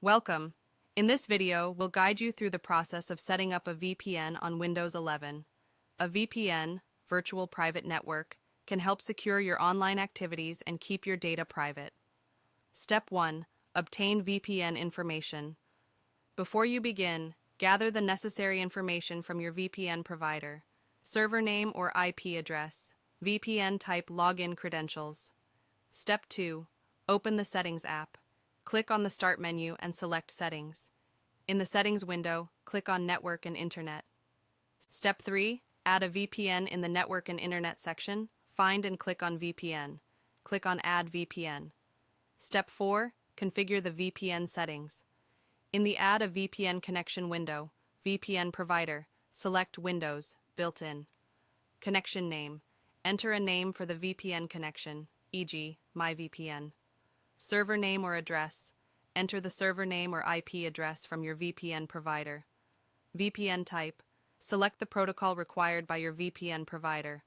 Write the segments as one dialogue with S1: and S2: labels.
S1: Welcome. In this video, we'll guide you through the process of setting up a VPN on Windows 11. A VPN, virtual private network, can help secure your online activities and keep your data private. Step 1. Obtain VPN information. Before you begin, gather the necessary information from your VPN provider: server name or IP address, VPN type, login credentials. Step 2. Open the Settings app. Click on the Start menu and select Settings. In the Settings window, click on Network and Internet. Step 3. Add a VPN in the Network and Internet section. Find and click on VPN. Click on Add VPN. Step 4. Configure the VPN settings. In the Add a VPN connection window, VPN provider, select Windows, built-in. Connection name. Enter a name for the VPN connection, e.g., MyVPN. Server name or address. Enter the server name or IP address from your VPN provider. VPN type. Select the protocol required by your VPN provider.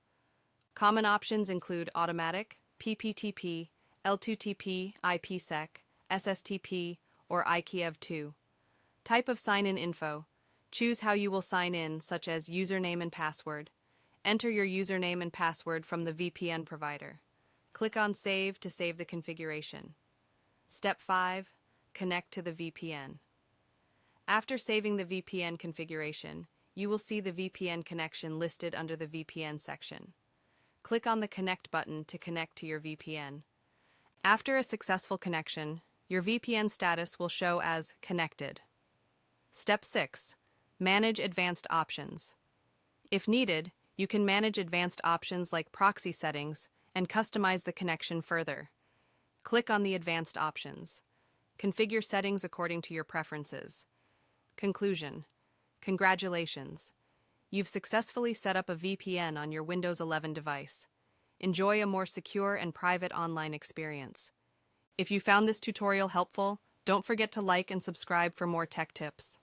S1: Common options include automatic, PPTP, L2TP, IPsec, SSTP, or IKEV2. Type of sign-in info. Choose how you will sign in, such as username and password. Enter your username and password from the VPN provider. Click on Save to save the configuration. Step 5. Connect to the VPN. After saving the VPN configuration, you will see the VPN connection listed under the VPN section. Click on the Connect button to connect to your VPN. After a successful connection, your VPN status will show as connected. Step 6. Manage advanced options. If needed, you can manage advanced options like proxy settings and customize the connection further. Click on the advanced options. Configure settings according to your preferences. Conclusion. Congratulations. You've successfully set up a VPN on your Windows 11 device. Enjoy a more secure and private online experience. If you found this tutorial helpful, don't forget to like and subscribe for more tech tips.